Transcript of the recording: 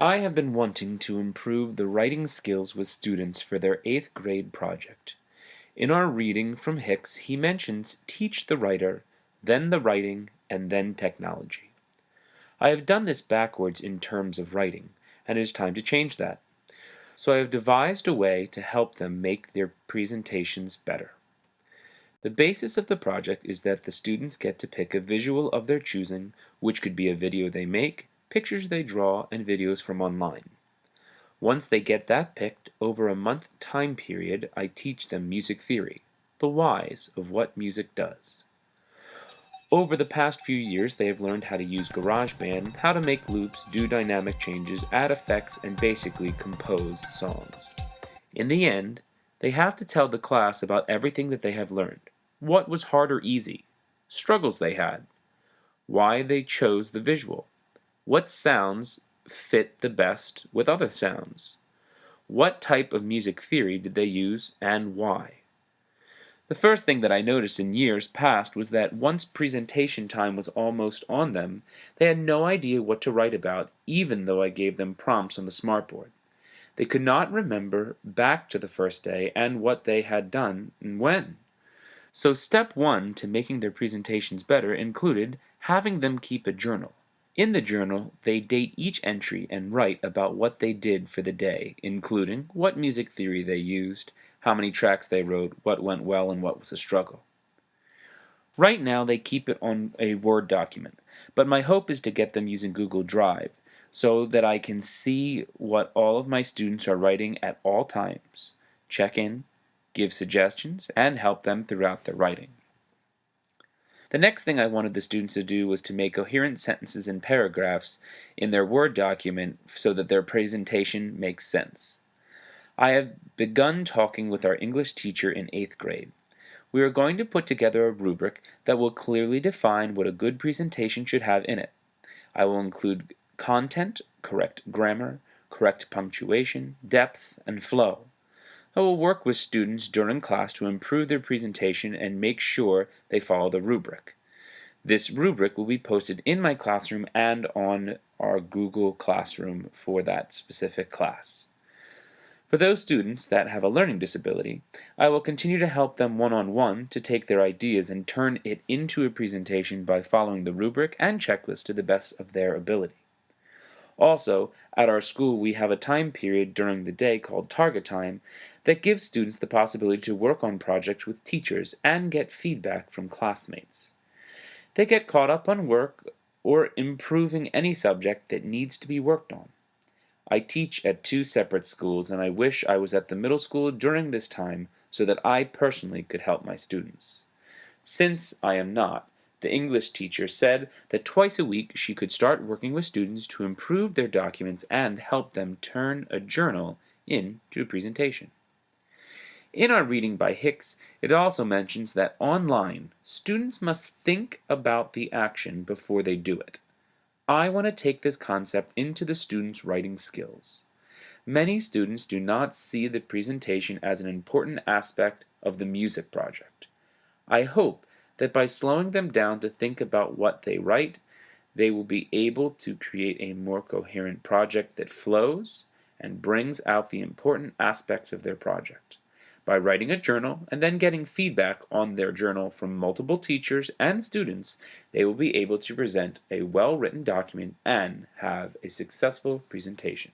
I have been wanting to improve the writing skills with students for their 8th grade project. In our reading from Hicks, he mentions teach the writer, then the writing, and then technology. I have done this backwards in terms of writing, and it is time to change that. So I have devised a way to help them make their presentations better. The basis of the project is that the students get to pick a visual of their choosing, which could be a video they make, pictures they draw, and videos from online. Once they get that picked, over a month time period, I teach them music theory, the whys of what music does. Over the past few years, they have learned how to use GarageBand, how to make loops, do dynamic changes, add effects, and basically compose songs. In the end, they have to tell the class about everything that they have learned. What was hard or easy? Struggles they had. Why they chose the visual. What sounds fit the best with other sounds? What type of music theory did they use and why? The first thing that I noticed in years past was that once presentation time was almost on them, they had no idea what to write about, even though I gave them prompts on the smartboard. They could not remember back to the first day and what they had done and when. So step one to making their presentations better included having them keep a journal. In the journal, they date each entry and write about what they did for the day, including what music theory they used, how many tracks they wrote, what went well, and what was a struggle. Right now, they keep it on a Word document, but my hope is to get them using Google Drive so that I can see what all of my students are writing at all times, check in, give suggestions, and help them throughout their writing. The next thing I wanted the students to do was to make coherent sentences and paragraphs in their Word document so that their presentation makes sense. I have begun talking with our English teacher in 8th grade. We are going to put together a rubric that will clearly define what a good presentation should have in it. I will include content, correct grammar, correct punctuation, depth, and flow. I will work with students during class to improve their presentation and make sure they follow the rubric. This rubric will be posted in my classroom and on our Google Classroom for that specific class. For those students that have a learning disability, I will continue to help them one-on-one to take their ideas and turn it into a presentation by following the rubric and checklist to the best of their ability. Also, at our school we have a time period during the day called target time that gives students the possibility to work on projects with teachers and get feedback from classmates. They get caught up on work or improving any subject that needs to be worked on. I teach at 2 separate schools and I wish I was at the middle school during this time so that I personally could help my students. Since I am not, the English teacher said that twice a week she could start working with students to improve their documents and help them turn a journal into a presentation. In our reading by Hicks, it also mentions that online, students must think about the action before they do it. I want to take this concept into the students' writing skills. Many students do not see the presentation as an important aspect of the music project. I hope that by slowing them down to think about what they write, they will be able to create a more coherent project that flows and brings out the important aspects of their project. By writing a journal and then getting feedback on their journal from multiple teachers and students, they will be able to present a well-written document and have a successful presentation.